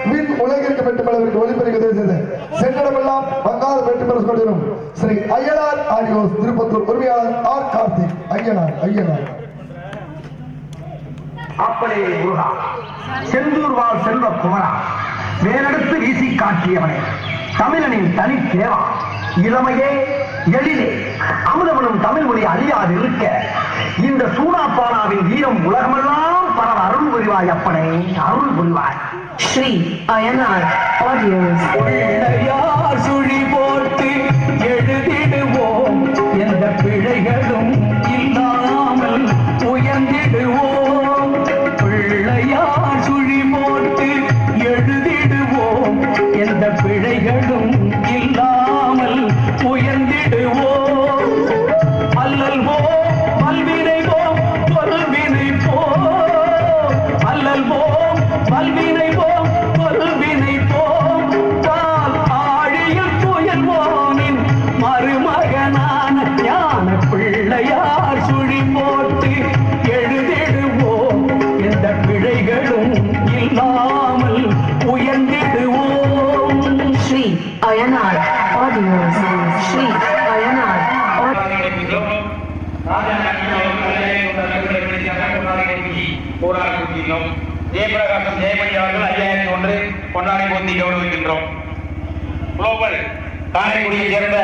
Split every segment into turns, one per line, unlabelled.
மின் உலகிற்கு பெற்று அளவிற்கு ஒளிபெருகிறது சென்றடமெல்லாம் வங்காள பெற்று பெற கொண்டிரும் ஸ்ரீ ஐயனார் ஆடியோஸ் திருப்பத்தூர் உரிமையாளர் ஆர் கார்த்திக் ஐயனார்
அப்பளே முருகா, செந்தூர் வாழ் செல்வ குமரா, வேலெடுத்து வீசி காட்டியவனே, தமிழனின் தனி தேவா, இளமையே எழிலே அமுதமனும் தமிழ் மொழி அழியாது இருக்க இந்த சூனாப்பானாவின் வீரம் உலகமெல்லாம் பரவ அருள் புரிவாய் அப்பனே, அருள் புரிவாய்.
ஸ்ரீ அய்யனார் ஆடியோஸ்.
சுழி போட்டு எழுதிடுவோம், எந்த பிழைகளும் இல்லாமல் உயர்ந்திடுவோம். பிள்ளையார் சுழி போட்டு எழுதிடுவோம், எந்த பிழைகளும் இல்லாமல் உயர்ந்திடுவோம். அல்லல் போ பல்வினை போ தொல்வினை போ, அல்லல் போ பல்வினை போ தொல்வினை போ, கால் ஆழியில் துயல்வோனின் மருமகனான ஞான பிள்ளையார் சுழி போட்டு எழுதிடுவோம், எந்த பிழைகளும் இல்லாமல் உயர்ந்திடுவோம்.
ஸ்ரீ அய்யனார் ஆடியோஸ். ஸ்ரீ அய்யனார்
ஜெயபிரகாசம் ஜெயமணி அவர்கள் 5001 பொன்னாடை போத்தி கௌரவிக்கின்றோம். குளோபல் காரைக்குடியை சேர்ந்த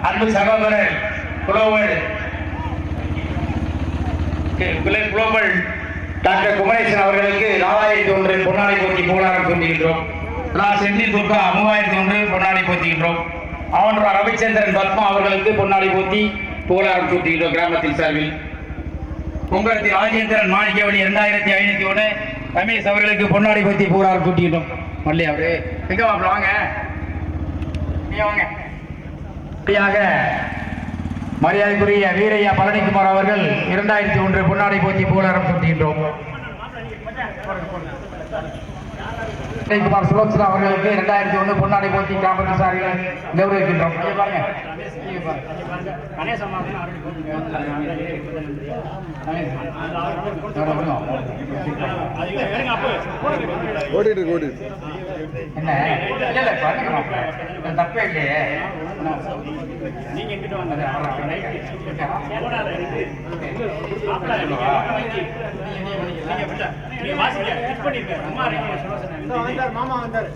அன்பு சகோதரர் குளோபல் டாக்டர் குமரேசன் அவர்களுக்கு 4001 பொன்னாடை போத்தி புகழாரம் சொல்லுகின்றோம். செந்தில் துர்கா 3001 பொன்னாடை போத்துகின்றோம். அவன் ரவிச்சந்திரன் பத்மா அவர்களுக்கு பொன்னாடை போத்தி புகழாரம் சூட்டுகின்றோம். கிராமத்தின் சார்பில் பொங்கலத்தி ராஜேந்திரன் மாணிக்கவழி 2501 ரமேஷ் அவர்களுக்கு பொன்னாடை பத்தி புகழாரம் சூட்டிக்கிட்டோம். மல்லியா அவரு எங்க வாங்க அப்படியாக மரியாதைக்குரிய வீரையா பழனிக்குமார் அவர்கள் 2001 பொன்னாடை போத்தி புகழாரம் சூட்டுகின்றோம். குமார் சுலோச்சனா அவர்களுக்கு 2001 பொன்னாடை போத்தி கிராமத்தின் சார்பில் கௌரவிக்கின்றோம். தப்பே இல்லையே,
மாமா வந்தாரு.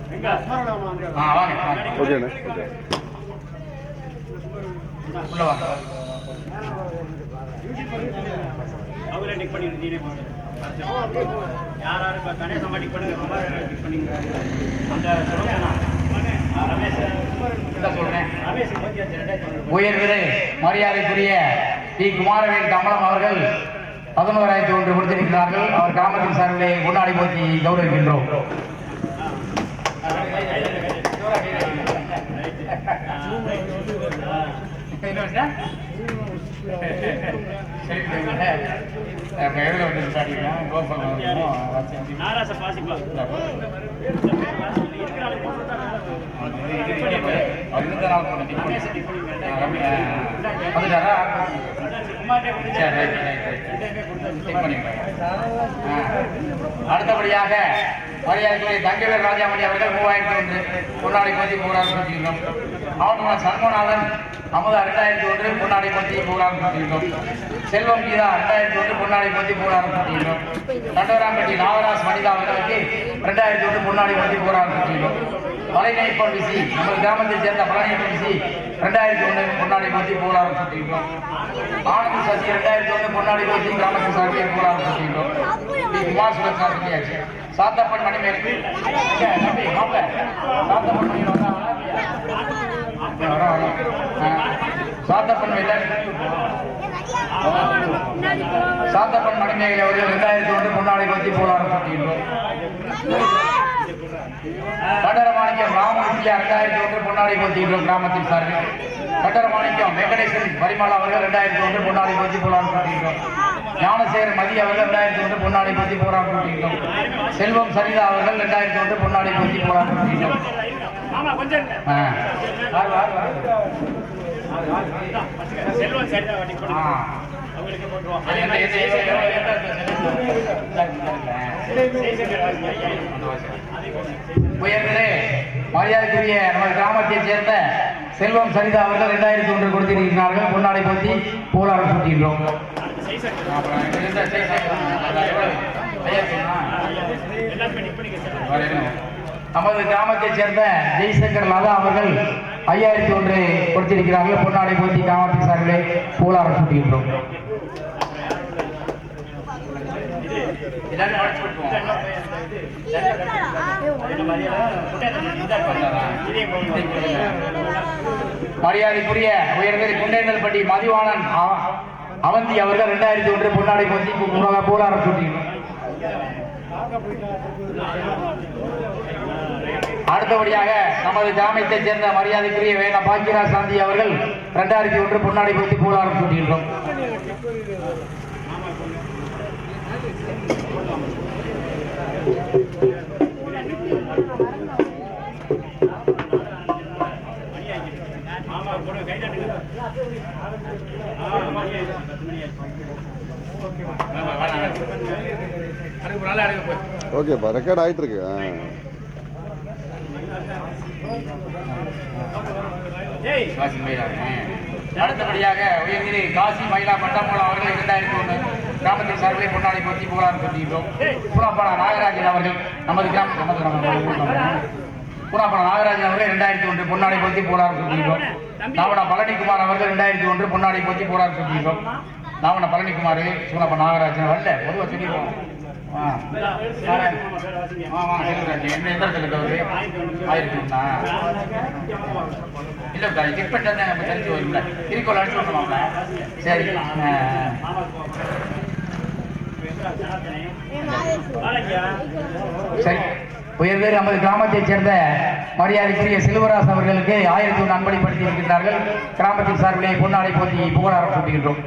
அவங்களே டிக் பண்ணி யாரும் கணேசம்மா டிக் பண்ணுங்க, டிக் பண்ணிங்க. அந்த
உயர்விரு மரியாதைக்குரிய டி குமாரவேல் கமலம் அவர்கள் 11,001 கொடுத்திருக்கிறார்கள். அவர் கிராமத்தின் சார்பிலே முன்னாடி போத்தி கௌரவிக்கின்றோம். அடுத்தபடியாக மரியாதைக்குரிய தங்கவேல் ராஜாமணி அவர்கள் 3001 பொன்னாடை போத்தி புகழாரம் சூட்டுகின்றோம். அவன் சண்முகநாதன் அமுதா 2001 பொன்னாடை போத்தி புகழாரம் சூட்டுகின்றோம். செல்வம் கீதா 2001 பொன்னாடை போத்தி புகழாரம் சூட்டுகின்றோம். தண்டவராம்பட்டி நாகராஜ் மனிதா அவர்களுக்கு 2001 பொன்னாடை போத்தி புகழாரம் சூட்டுகின்றோம். பழனியப்பன் விசி நம்ம கிராமத்தை சேர்ந்த பழனியப்பன் விசி 2001 பொன்னாடை போத்தி புகழாரம் சூட்டுகின்றோம். ஆனந்த் சசி 2001 பொன்னாடை போத்தி கிராமத்தின் சார்பில் புகழாரம் சூட்டுகின்றோம். குமார் சுலக் சார்பியாச்சு சாத்தப்பன் மணிமேற்கு சாத்தப்பன் மணி சாத்தப்பன் சாத்தப்பன் மணிமேகலை அவர்கள் 2001 பொன்னாடை போத்தி புகழாரம் சூட்டுகின்றோம். கட்டரமாணிக்கம் ராமூர்த்தியா 2001 பொன்னாடை போத்திக்கின்றோம் கிராமத்தின் சார்பில். கட்டரமாணிக்கம் வெங்கடேசன் பரிமளா அவர்கள் 2001 பொன்னாடை போத்தி புகழாரம் சூட்டுகின்றோம். ஞானசேகர் மதி அவர்கள் 2001 பொன்னாடை போத்தி புகழாரம் சூட்டுகின்றோம். செல்வம் சரிதா அவர்கள் 2001 பொன்னாடை போத்தி புகழாரம் சூட்டுகின்றோம்.
அவங்களுக்கு போட்டுருவோம்.
உயர்ந்தே மரியாதைக்குரிய நமது கிராமத்தைச் சேர்ந்த செல்வம் சரிதா அவர்கள் 2001 கொடுத்திருக்கிறார்கள். பொன்னாடை போத்தி போலாரம் சுட்டின்றோம். நமது கிராமத்தைச் சேர்ந்த ஜெய்சங்கர் லதா அவர்கள் 5001 கொடுத்திருக்கிறார்கள். பொன்னாடை போத்தி கிராமத்தின் சார்பிலே போலாரம் சுட்டுகின்றோம். மரியாதைக்குரிய உயர்ந்த குண்டேந்தல்பட்டி மதிவாணன் அவந்தி அவர்கள் 2001 பொன்னாடை போத்தி போலாரம் சுட்டிகின்றோம். அடுத்தபடியாக நமது கிராமத்தைச் சேர்ந்த மரியாதைக்குரிய வேண பாக்கியராஜ் சாந்தி அவர்கள் 2001 பொன்னாடை போத்தி போலாரம் சுட்டுகின்றோம்.
ஓகேப்பா, ரெக்கார்ட் ஆயிட்டு இருக்கு.
அடுத்தபடியாக உயர்நிலை காசி மயிலா பட்டமூலம் அவர்கள் 2001 கிராமத்தின் சார்பிலே பொன்னாடை போத்தி போலாரம் சுட்டுகின்றோம். பூனாப்பாளா நாகராஜன் அவர்கள் நமது பூனாப்பாளா நாகராஜன் அவர்கள் 2001 பொன்னாடை போத்தி போலாரம் சுட்டுகின்றோம். நாவணா பழனிக்குமார் அவர்கள் 2001 பொன்னாடை போத்தி போலாரம் சுட்டுகின்றோம். நாவணா பழனிக்குமார் சூனாப்பா நாகராஜன் வரல பொதுவாக சொல்லிடுவோம். இல்ல செக் பண்ணிட்டு தெரிஞ்சு வரும்ல இருக்கோல் அடிச்சு விட்டுருவாங்க. சரி சரி. உயர்வே நமது கிராமத்தைச் சேர்ந்த மரியாதைக்குரிய செல்வராஜ் அவர்களுக்கு 1001 அன்பளிப்படுத்தி இருக்கின்றார்கள். கிராமத்தின் சார்பிலே பொன்னாடை போத்தி புகழாரம் சூட்டுகின்றோம்.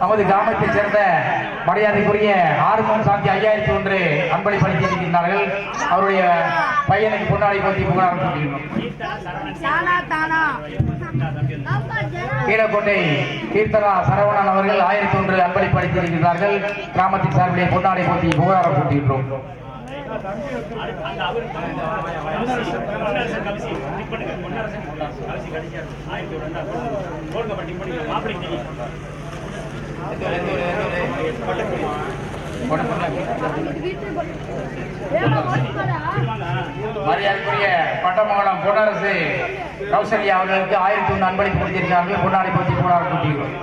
நமது கிராமத்தைச் சேர்ந்த மரியாதைக்குரிய ஆறுமுகம் சாந்தி 5001 அன்பளிப்படுத்தி இருக்கின்றார்கள். அவருடைய பையனுக்கு பொன்னாடை போத்தி புகழாரம் சூட்டுகின்றோம். கீழக்கோட்டை கீர்த்தனா சரவணன் அவர்கள் 1001 அன்பளிப்படுத்தி இருக்கின்றார்கள். கிராமத்தின் சார்பிலே பொன்னாடை போத்தி புகழாரம் சூட்டுகின்றோம். மரியாதைக்குரிய பட்டமங்கலம் பொன்னரசு கௌசல்யா அவர்களுக்கு 1001 அன்பளிப்பு கொடுத்திருக்கிறார்கள். பொன்னாடை போத்தி போலாரம் சூட்டுகின்றோம்.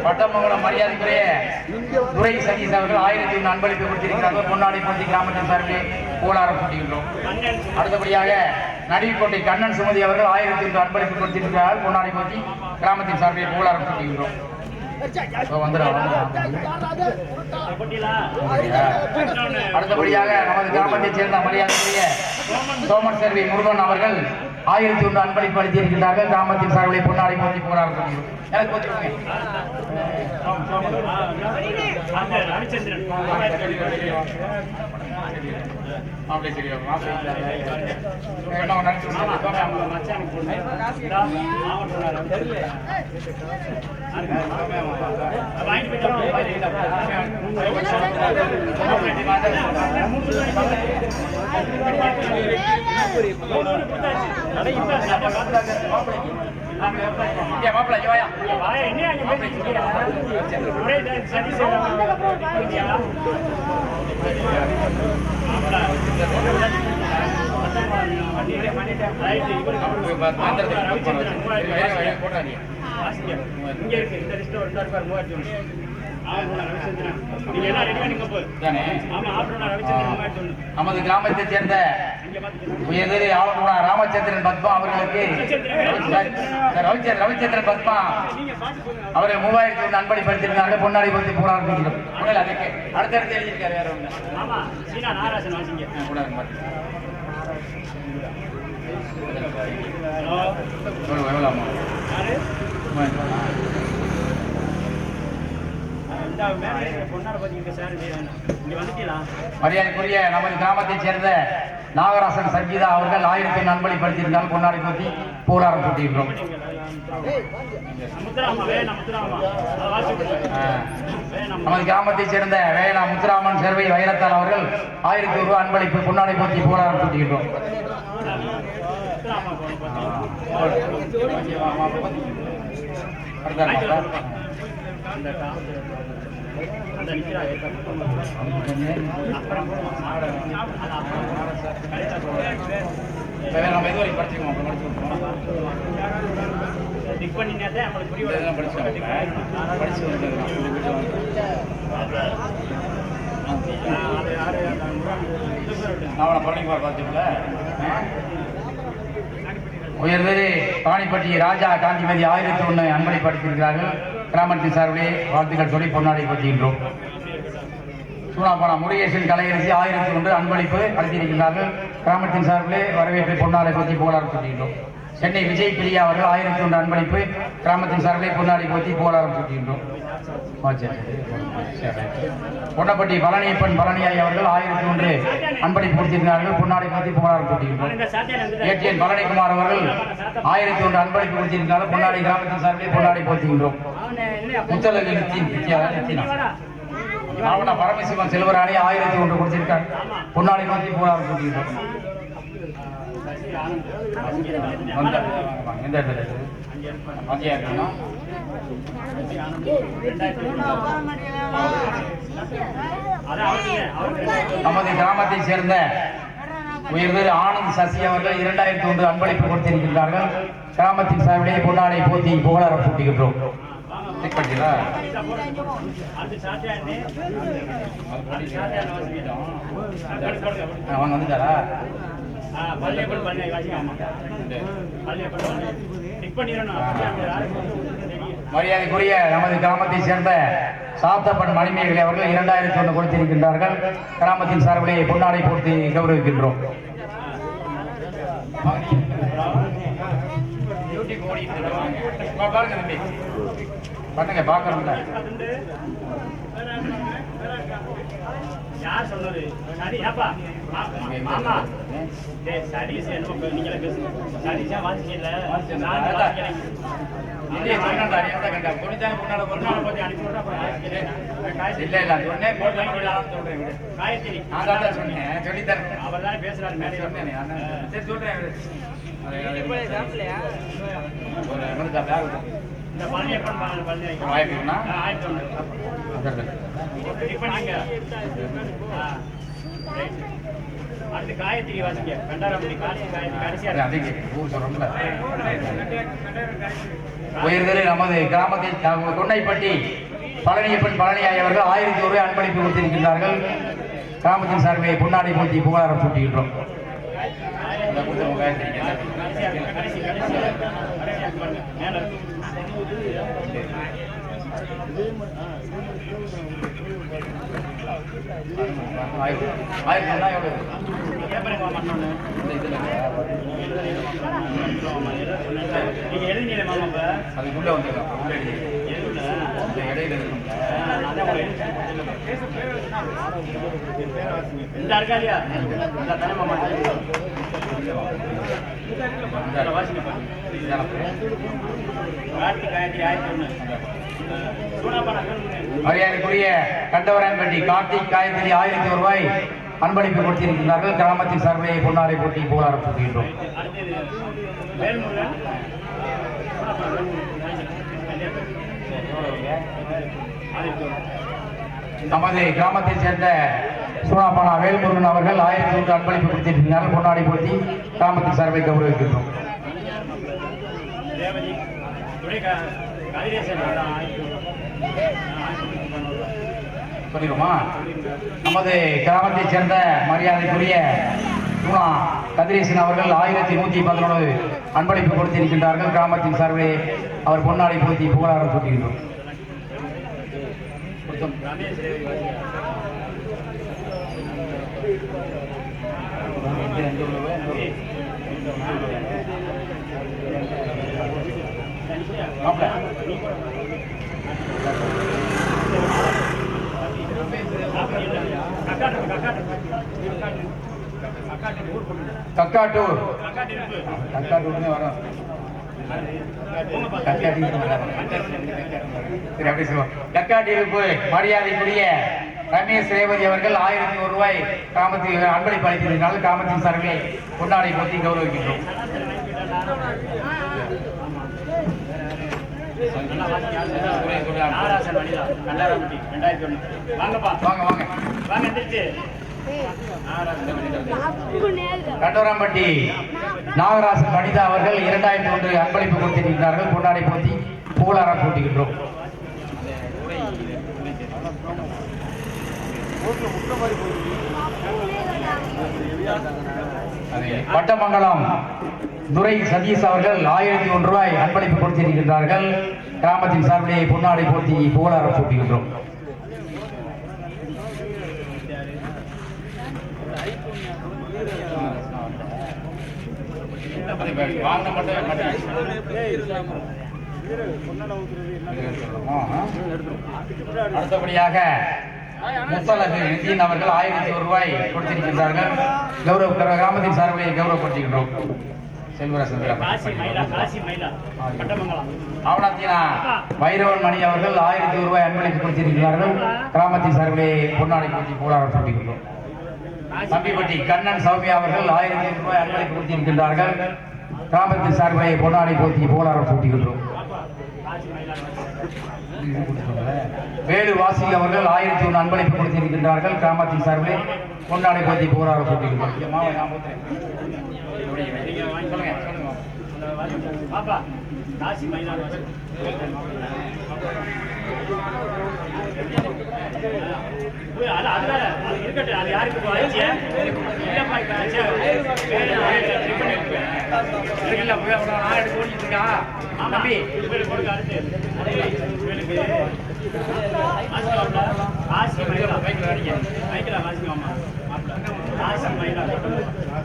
பட்டமங்கலம் மரியாதைக்குரிய துரை சதீஷ் அவர்கள் 1001 அன்பளிப்பு கொடுத்திருக்கிறார்கள். பொன்னாடை போத்தி கிராமத்தின் சார்பிலே போலாரம் சூட்டுகின்றோம். அடுத்தபடியாக நடுவிக்கோட்டை கண்ணன் சுமதி அவர்கள் 1001 அன்பளிப்பு கொடுத்திருக்கிறார்கள். பொன்னாடை போத்தி கிராமத்தின் சார்பிலே போலாரம் சூட்டுகின்றோம். அடுத்தபடியாக நமது கிராமத்தைச் சேர்ந்த மரியாதைக்குரிய சோமன் சேர்வி முருகன் அவர்கள் 1001 அன்பளிப்பு அளித்திருக்கின்றார்கள். கிராமத்தின் சார்பிலே பொன்னாடை போத்தி போலாரம் சூட்டுகின்றோம். எனக்கு
நீங்க எல்லாம் ரெடி பண்ணிங்க போ.
தானே
ஆமா ஆப்ரனா ரவிச்சந்திரன் மூவாயிரத்தி ஒண்ணு.
நமது கிராமத்தைச் சேர்ந்த உயர்திரு ஆளுநர் ராமச்சந்திரன் பத்மா அவர்களுக்கு ரவிச்சந்திரன் பத்மா அவர்கள் 3001 அன்பளிப்படுத்தியிருந்தார்கள். பொன்னாடி பற்றி போராட அதுக்கு அடுத்தடுத்து எழுதியிருக்காரு. வேற ஒன்று
ஆமா சீனா நாராசன் வாசிங்க.
எவ்வளோ
யாரு இந்த மேலே பொன்னாட பாத்தீங்க சார். இங்க வந்துட்டீங்களா?
மரியாதைக்குரிய நமது கிராமத்தைச் சேர்ந்த நாகராசன் சங்கீதா அவர்கள் 1001 அன்பளிப்படுத்தியிருந்தால் பொன்னாடி பற்றி போராட போட்டியிருக்கிறோம்.
முத்துராமா வேணா முத்துராமா
நமது கிராமத்தைச் சேர்ந்த வேணா முத்துராமன் சேர்வை வைரத்தால் அவர்கள் 1001 அன்பளிப்பு பொன்னாடை பற்றி போராட போட்டியிருக்கிறோம்.
அந்த நிக்கிறா
நம்ம இதுவரை படிச்சுக்கோம்.
டிக் பண்ணினே நம்மளுக்கு புரிய
படிச்சு அவனை பழனிக்குமார் பார்த்துக்கல. உயர்திரு பாணிப்பட்டி ராஜா காந்திமதி 1001 அன்பளிப்படுத்தியிருக்கிறார்கள். கிராமத்தின் சார்பிலே வாழ்த்துக்கள் சொல்லி பொன்னாடை பற்றிக்கின்றோம். சூனாப்பானா முருகேசன் கலையரசி 1001 அன்பளிப்பு அளித்திருக்கிறார்கள். கிராமத்தின் சார்பிலே வரவேற்பை பொன்னாடை பற்றி போராட சொல்கின்றோம். சென்னை விஜய் பிரியா அவர்கள் 1001 அன்பளிப்பு கிராமத்தின் சார்பிலே பொன்னாடை பற்றி போராட சொல்கின்றோம். பொன்னப்பட்டி பழனியப்பன் பழனியாய் அவர்கள் 1001 அன்பளிப்பு கொடுத்திருக்கிறார்கள். பொன்னாடை பற்றி போராட சொல்கின்றோம். ஏடிஎன் பழனிக்குமார் அவர்கள் 1001 அன்பளிப்பு கொடுத்திருக்கிறார்கள். பொன்னாடை கிராமத்தின் சார்பிலே பொன்னாடை போற்றுகின்றோம். முத்தலகு ஆவண பரமசிவன் செல்வராணி 1001 கொடுத்திருக்காங்க. பொன்னாடை பற்றி போராட சொல்கின்றோம். எந்த நமது கிராமத்தை சேர்ந்த உயர்திரு ஆனந்த் சசி அவர்கள் 2001 அன்பளிப்பு கொடுத்திருக்கிறார்கள். கிராமத்தின் சார்பிலே பொன்னாடை போத்தி புகழர போட்டுகின்றோம். அவங்க வந்துட்டாரா? மரியாதைக்குரிய நமது கிராமத்தை சேர்ந்த சாத்தப்பன் மணிமேகலை அவர்கள் 2001 கொடுத்திருக்கின்றார்கள். கிராமத்தின் சார்பிலே பொன்னாடை போட்டு கௌரவிக்கின்றோம். பண்ணுங்க பாக்கணும்ல.
யார் சொன்னது? சரி அப்பா மாமா சதீஷ் என்ன நீங்களே பேசுங்க. சதீஷா வாசிக்கல அவர் தானே பேசுறாரு. இந்த பழனியப்பன் அடுத்து காயத்ரி வாசிக்க. கண்டாரப்படி கடைசியா
உயர்திரு நமது கிராமத்தில் கொண்டைப்பட்டி பழனியப்பன் பழனியாய் அவர்கள் 1001 அன்பளிப்பு கொடுத்திருக்கிறார்கள். கிராமத்தின் சார்பிலே பொன்னாடை போட்டி புகழாரம் சூட்டுகின்றோம். அதுக்குள்ள வந்து இடையில
இந்த இருக்கா இல்லையா?
மரியாதைக்குரிய கண்டவரன்பட்டி கார்த்திக் காயத்ரி 1001 ரூபாய் அன்பளிப்பு கொடுத்திருக்கிறார்கள். கிராமத்தின் சார்பிலே பொன்னாடை போட்டி புகழாரம் போட்டுகின்றோம். நமது கிராமத்தைச் சேர்ந்த சூனாப்பானா வேல்முருகன் அவர்கள் 1001 அன்பளிப்பு கொடுத்திருக்கிறார்கள். பொன்னாடை போட்டி கிராமத்தின் சார்பை கௌரவிக்கின்றோம். சொல்லிடுமா? நமது கிராமத்தைச் சேர்ந்த மரியாதைக்குரிய தூணா கதிரேசன் அவர்கள் 1111 அன்பளிப்பு கொடுத்திருக்கின்றார்கள். கிராமத்தின் சார்பிலே அவர் பொன்னாடை போர்த்தி புகழாரம் சூட்டுகின்றோம். கக்காட்டூர் கக்காட்டூர்னு வரும். கக்காட்டிருப்பு மரியாதைக்குரிய ரமேஷ் ரேவதி அவர்கள் 1001 ரூபாய் கிராமத்தில் அன்பளிப்பு அளித்திருந்தால் கிராமத்தின் சார்பிலே கொண்டாடை போட்டி கௌரவிக்கின்றோம். கண்டோராம்பட்டி நாகராசன் வனிதா அவர்கள் 2001 அன்பளிப்பு கொடுத்திருக்கிறார்கள். கொண்டாடை போட்டி புகழாரம் கூட்டுகின்றோம். வட்டமங்கலம் துரை சதீஷ் அவர்கள் 1001 ரூபாய் அன்பளிப்பு கொடுத்திருக்கின்றார்கள். கிராமத்தின் சார்பிலே பொன்னாடை போட்டி புகழாரம் கூட்டுகின்றோம். அடுத்தபடியாக முத்தலகு நிதியின் அவர்கள் 1001 ரூபாய் கொடுத்திருக்கின்றார்கள். கிராமத்தின் சார்பிலே கௌரவப்படுத்துகின்றோம். ஆவணத்தினா வைரவன் மணி அவர்கள் 1001 ரூபாய் அன்பளிப்பு கொடுத்திருக்கிறார்கள். கிராமத்தின் சார்பிலே பொன்னாடை போட்டி புகழாரம் சூட்டுகின்றோம். தம்பிப்பட்டி கண்ணன் சௌமியா அவர்கள் 1001 ரூபாய் அன்பளிப்பு கொடுத்திருக்கின்றார்கள். கிராமத்தின் சார்பிலே பொன்னாடை போட்டி புகழாரம் சூட்டுகின்றோம். வேலு வாசி அவர்கள் 1001 அன்பளிப்பு கொடுத்திருக்கின்றார்கள். கிராமத்தின் சார்பிலே பொன்னாடை போட்டி புகழாரம் சூட்டுகின்றோம்.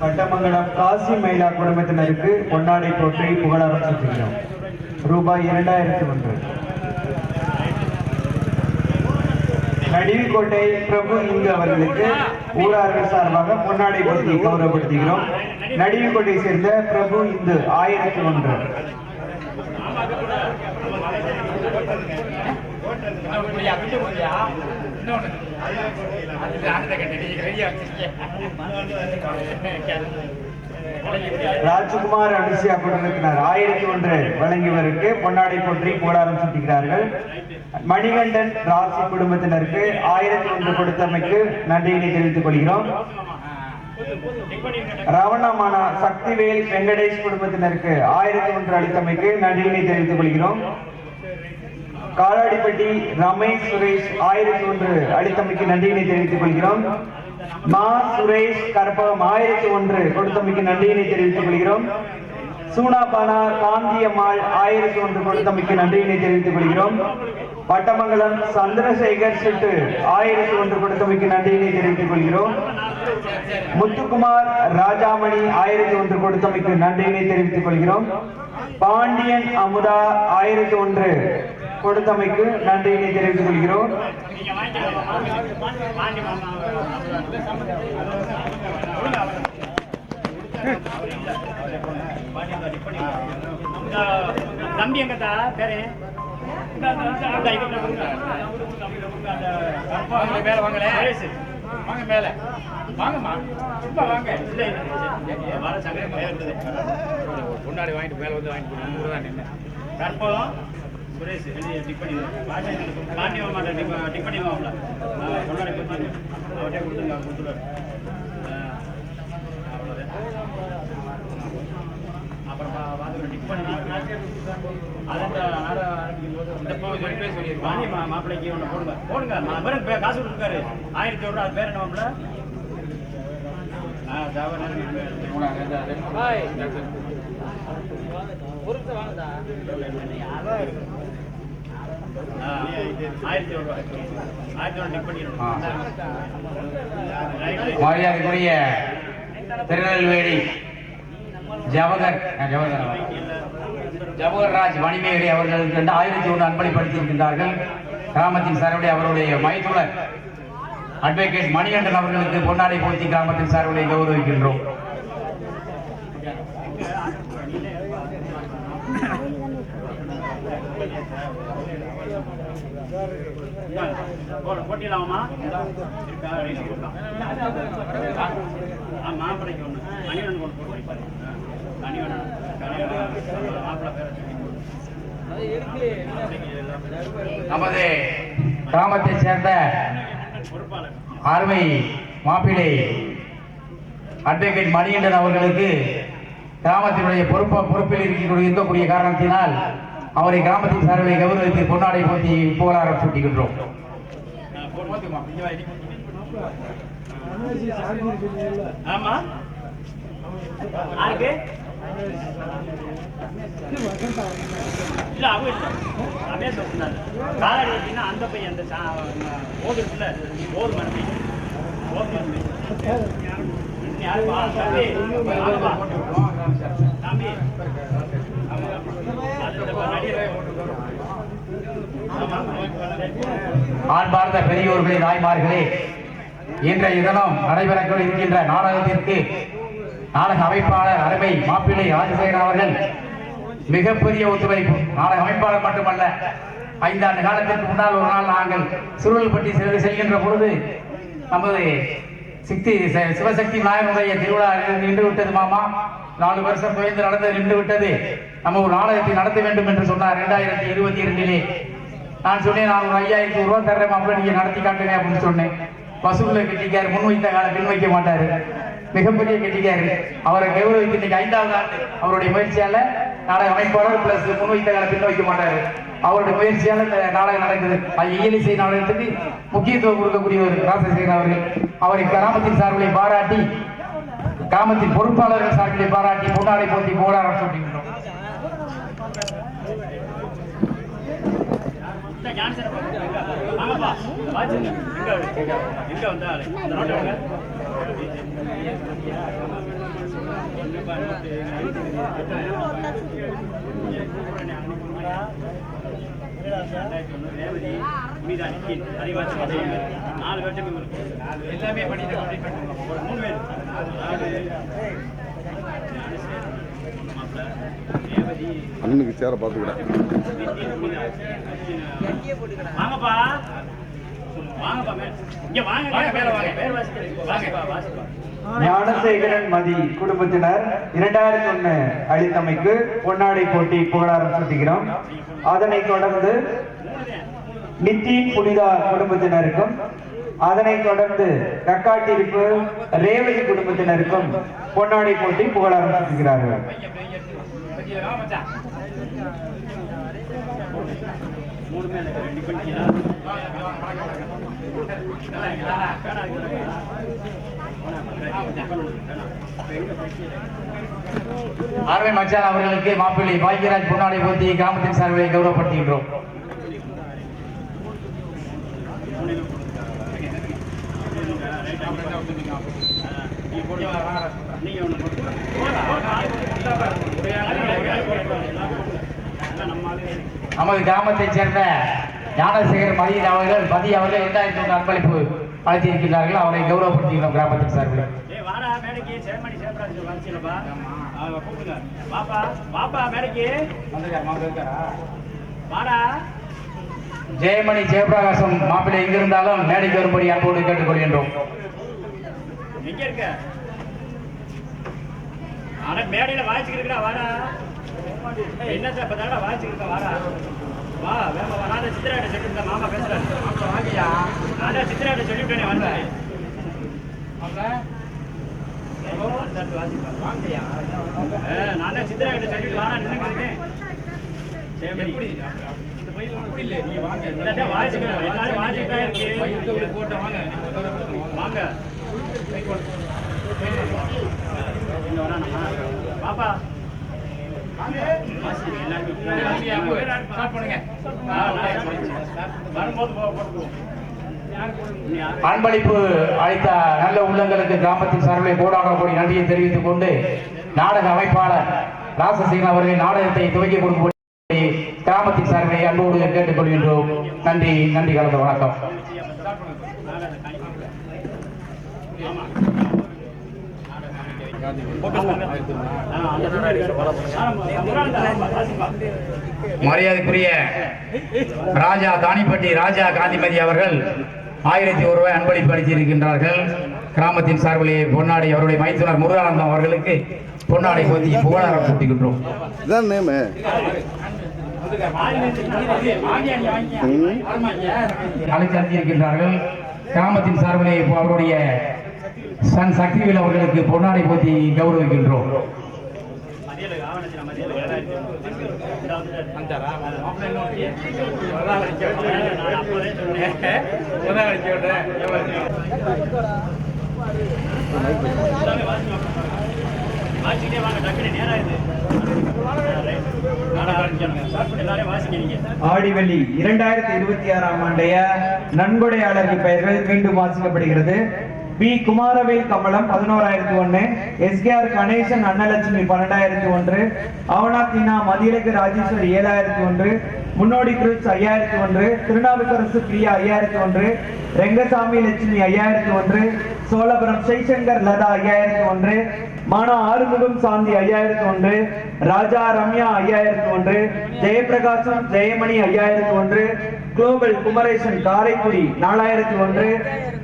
வட்டமங்கலம் காசி மயிலா குடும்பத்தினருக்கு பொன்னாடை போற்றி புகழாரம் சூட்டுகிறோம். ரூபாய் 2001. நடுவிக்கோட்டை பிரபு இந்து அவர்களுக்கு ஊரார்கள் சார்பாக பொன்னாடை போட்டி கௌரவப்படுத்துகிறோம். நடுவிக்கோட்டை சேர்ந்த பிரபு இந்து 1001. ராஜ்குமார் அனுசியா குடும்பத்தினர் 1001 வழங்கியவருக்கு பொன்னாடை போற்றி புகழாரம் சூட்டுகிறார்கள். மணிகண்டன் ராசி குடும்பத்தினருக்கு 1001 கொடுத்தமைக்கு நன்றியினை தெரிவித்துக் கொள்கிறோம். ரவணமானா சக்திவேல் வெங்கடேஷ் குடும்பத்தினருக்கு 1001 அளித்தமைக்கு நன்றியினை தெரிவித்துக் கொள்கிறோம். காலாடிப்பட்டி ரமேஷ் சுரேஷ் 1001 அளித்தமைக்கு நன்றியினை தெரிவித்துக் கொள்கிறோம். மா சுரேஷ் கற்பகம் 1001 கொடுத்தமைக்கு நன்றியினை தெரிவித்துக் கொள்கிறோம். சூனாபானா காந்தியம்மாள் 1001 கொடுத்தமைக்கு நன்றியினை தெரிவித்துக் கொள்கிறோம். வட்டமங்கலம் சந்திரசேகர் சிட்டு 1001 கொடுத்தமைக்கு நன்றியினை தெரிவித்துக் கொள்கிறோம். முத்துக்குமார் ராஜாமணி 1001 கொடுத்தமைக்கு நன்றியினை தெரிவித்துக் கொள்கிறோம். பாண்டியன் அமுதா 1001 கொடுத்தமைக்கு நன்றியினை தெரிவித்துக் கொள்கிறோம்.
தம்பி எங்கத்தா பேரு மேல வாங்கல வாங்க மேல வாங்கம்மா சும்மா வாங்க கொண்டாடி வாங்கிட்டு மேல வந்து வாங்கிட்டு கற்பகம் சுரேஷ் டிக் பண்ணி பாண்டிய மாட்டேன் டிக் பண்ணிடுவாங்களா கொண்டாடி கொடுத்தாங்க அவர்கிட்ட கொடுத்துருவாரு அப்புறம் வாதங்களை டிக் பண்ணி அதை இந்த பேர் சொல்லியிருக்காங்க மாப்பிள்ளைக்கு ஒன்று போடுங்க போடுங்க காசு கொடுத்துருக்காரு 1000 ரூபா. அது பேர் என்ன மாப்பிள்ள?
மரியாதைக்குரிய திருநெல்வேலி ஜவஹர்ராஜ் மணிமேகலை அவர்களுக்கு 1001 அன்பளிப்படுத்தியிருக்கின்றார்கள். கிராமத்தின் சார்பிலே அவருடைய மைத்துனர் அட்வொகேட் மணிகண்டன் அவர்களுக்கு பொன்னாடை போர்த்தி கிராமத்தின் சார்பிலே கௌரவிக்கின்றோம்.
போட்டிடலாமா? மாப்பிளைக்கு ஒன்று மணிவன் கொண்டு மணிவன் மாப்பிள்ளை பேர
நமது கிராமத்தைச் சேர்ந்த அருமை மாப்பிள்ளை அட்வொகேட் மணிகண்டன் அவர்களுக்கு கிராமத்தினுடைய பொறுப்பில் இருக்கக்கூடிய காரணத்தினால் அவரை கிராமத்தின் சார்பில் கௌரவித்து பொன்னாடை போட்டி புகழாரம் சூட்டுகின்றோம்.
ஆமா இல்ல அவங்க ரமேஷ் சொன்னாரு காலாடி அப்படின்னா அந்த பையன் அந்த ஓதுக்குள்ள ஓது மரபி தம்பி
ஆண்பார்ந்த பெரியோர்களே, தாய்மார்களே, இன்றைய தினம் நடைபெற இருக்கின்ற நாடகத்திற்கு நாடக அமைப்பாளர் அருமை மாப்பிள்ளை ராஜசேகரன் அவர்கள் மிகப்பெரிய ஒத்துழைப்பு. நாடக அமைப்பாளர் மட்டுமல்ல, 5 ஆண்டு காலத்திற்கு முன்னால் ஒரு நாள் நாங்கள் சுருள்பட்டி செல்கின்ற பொழுது நமது சிவசக்தி நாயனுடைய திருவிழா நின்று விட்டது மாமா, 4 வருஷம் குறைந்து நடந்து நின்று விட்டது, நம்ம ஒரு நாடகத்தை நடத்த வேண்டும் என்று சொன்னார் 2022. நான் சொன்னேன், நான் ஒரு 5000 ரூபாய் தர்றேன் மாப்பிள்ள, நீங்க நடத்தி காட்டுங்க அப்படின்னு சொன்னேன். வசூலில் கெட்டிக்காரு, முன் வைத்த கால பின் வைக்க மாட்டாரு, மிகப்பெரிய கெட்டிக்காரு. அவரை கௌரவித்து இன்னைக்கு 5வது ஆண்டு அவருடைய முயற்சியால நாடக அமைப்பாளர் பிளஸ் முன் வைத்த கால பின் வைக்க மாட்டாரு. அவருடைய முயற்சியால இந்த நாடகம் நடக்குது. இயலிசை நாடகத்துக்கு முக்கியத்துவம் கொடுக்கக்கூடியவர் ராஜசேகரன் அவர்கள். அவரை கிராமத்தின் சார்பிலை பாராட்டி, கிராமத்தின் பொறுப்பாளர்கள் சார்பிலை பாராட்டி பொன்னாடை போட்டி புகழாரம் சூட்டுகின்றோம்.
எல்லாமே பண்ணி 3 பேர்
அண்ணனுக்கு சேர பார்த்துக்கிட்டேன்.
வாங்கப்பா வாங்கப்பா இங்க வாங்க மேல வாங்க பேர் வாசிப்பா.
ஞானசேகரன் மதி குடும்பத்தினர் 2001 அளித்தமைக்கு பொன்னாடை போட்டி புகழாரம் சூட்டுகிறோம். அதனைத் தொடர்ந்து நித்தின் புனிதா குடும்பத்தினருக்கும், அதனைத் தொடர்ந்து கக்காட்டிருப்பு ரேவதி குடும்பத்தினருக்கும் பொன்னாடை போட்டி புகழாரம் சூட்டுகிறார்கள்.
ஆர்வை மச்சான் அவர்களுக்கு மாப்பிள்ளை பாக்கியராஜ் பொன்னாடை போட்டி கிராமத்தின் சார்பிலை கௌரவப்படுத்துகின்றோம். நமது கிராமத்தைச் சேர்ந்த ஞானசேகர் மதி அவர்கள் 2001 அன்பளிப்பு அழைத்திருக்கிறார்கள். அவரை கௌரவப்படுத்துகிறோம் கிராமத்தின் சார்பில். ஜெயமணி ஜெயபிரகாசம் மாப்பிள்ளை எங்கிருந்தாலும் மேடைக்கு வரும்படி அன்போடு கேட்டுக்கொள்கின்றோம்.
எங்க இருக்க? ஆனா மேடையில வாய்ச்சிருக்கா வாடா, என்னத்தை பத்தாடா வாய்ச்சிருக்க வாடா, வா வேமா வா. நான் சித்திராட்ட சொல்லிட்டு மாமா பேசுறேன். வாங்கியா? நான் சித்திராட்ட சொல்லிவிட்டேனே வந்தேன். நான் சித்திரா கிட்ட சொல்லிட்டு வாடா நின்னுக்கிட்டேன். எப்படி இந்த பையில அப்படி இல்லை, நீங்க வாங்க. இல்லாட்டா வாசிக்க எல்லாரும் வாசிக்கா இருக்கு. பையில போட்டு வாங்க. வாங்க. இங்க வரானா பாப்பா. வாங்க. வாசிங்க எல்லாரும் ஸ்டார்ட் பண்ணுங்க. வரும்போது போட்டுக்குவோம்.
அன்பளிப்பு அளித்த நல்ல உள்ளங்களுக்கு கிராமத்தின் சார்பில் கோடான கோடி நன்றியை தெரிவித்துக் கொண்டு நாடக அமைப்பாளர் ராசசேகரன் அவர்கள் நாடகத்தை துவக்கி கொடுக்கும்படி கிராமத்தின் சார்பில் அன்போடு கேட்டுக்கொள்கின்றோம். நன்றி நன்றி கலந்த வணக்கம். மரியாதைக்குரிய ராஜா தானிப்பட்டி ராஜா காந்திமதி அவர்கள் 1001 ரூபாய் அன்பளிப்பு அளித்திருக்கின்றார்கள். கிராமத்தின் சார்பிலே பொன்னாடை அவருடைய மைத்துனர் முருகானந்தம் அவர்களுக்கு பொன்னாடை போத்தி புகழாரம் சூட்டுகின்றோம்.
இதான் நேமு.
அளித்திருக்கின்றார்கள். கிராமத்தின் சார்பிலே அவருடைய சன் சக்திவேல் அவர்களுக்கு பொன்னாடை போத்தி கௌரவிக்கின்றோம்.
ஆடிவெள்ளி 2026 ஆண்டைய நன்கொடையாளர்கள் பெயர்கள் மீண்டும் வாசிக்கப்படுகிறது. பி குமாரவேல் கமலம் 11,001, SKR கணேசன் அன்னலட்சுமி 12,001, அவனாத்தினா மதியழகு ராஜேஸ்வரி 7,001, முன்னோடி கிருஷ் 5,001, திருநாவுக்கரசு பிரியா 5,001, ரெங்கசாமி லட்சுமி 5,001, சோழபுரம் ஜெய்சங்கர் லதா 5,001, மானா ஆறுமுகம் சாந்தி 5,001, ராஜா ரம்யா 5,001, ஜெயபிரகாசம் ஜெயமணி 5,001, குளோபல் குமரேசன் காரைக்குடி 4,001,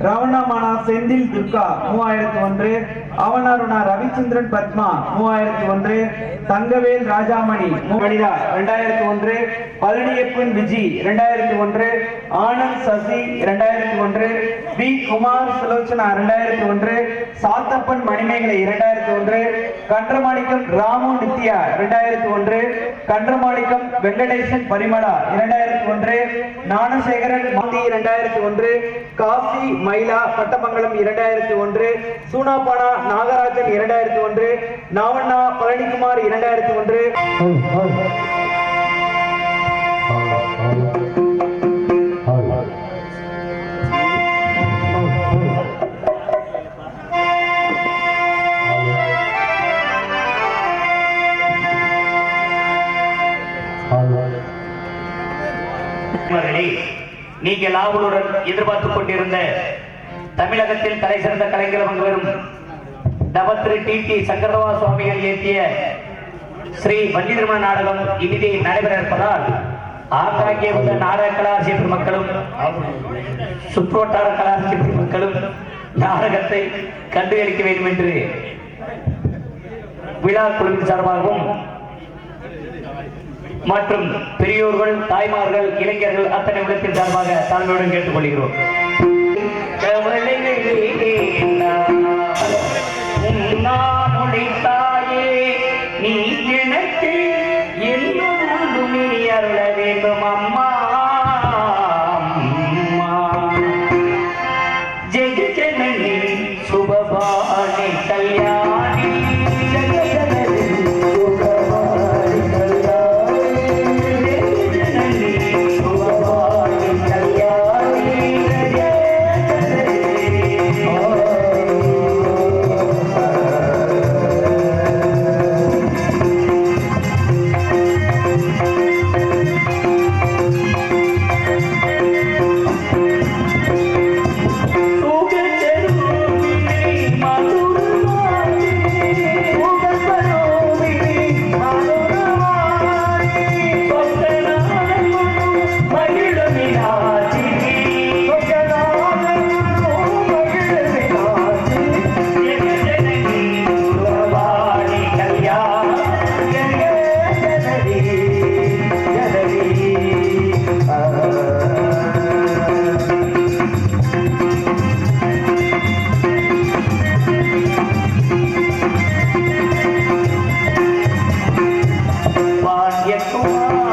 ரவணமானா செந்தில் துர்கா 3,001, அவனாருணா ரவிச்சந்திரன் பத்மா 3,001, தங்கவேல் ராஜாமணி 2,001, பழனியப்பன் விஜி 2,001, ஆனந்த் சசி 2,001, பி குமார் சுலோச்சனா 2,001, சாத்தப்பன் மணிமேகலை 2,001, கன்றமாணிக்கம் ராமு நித்யா 2,001, கன்றமாணிக்கம் வெங்கடேசன் பரிமளா 2,001, ஞானசேகரன் மாந்தி 2,001, காசி மயிலா பட்டமங்கலம் 2,001, சூனாபானா நாகராஜன் 2,001, நாவண்ணா பழனிக்குமார் 2,001.
நீங்கள் ஆவலுடன் எதிர்பார்த்துக் கொண்டிருந்த தமிழகத்தில் தலை சிறந்த கலைஞர் வரும் நவத்திரு டி சங்கரதவா சுவாமிகள் இயற்றிய ஸ்ரீ வள்ளி திருமண நாடகம் இனிதே நடைபெற இருப்பதால் ஆங்காங்கே உள்ள நாடக கலாசிய மக்களும் சுற்றுவட்டார கலாசிய மக்களும் நாடகத்தை கண்டுகளிக்க வேண்டும் என்று விழா குழுவின் சார்பாகவும் மற்றும் பெரியோர்கள் தாய்மார்கள் இளைஞர்கள் அத்தனை உள்ளத்தின் சார்பாக தாழ்மையுடன் கேட்டுக்கொள்கிறோம். நீ எனக்கு என்னோடு நீ அருள வேண்டும் அம்மா ஜெய ஜனனி சுபபாணி கல்யாணி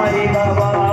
மாரி பாபா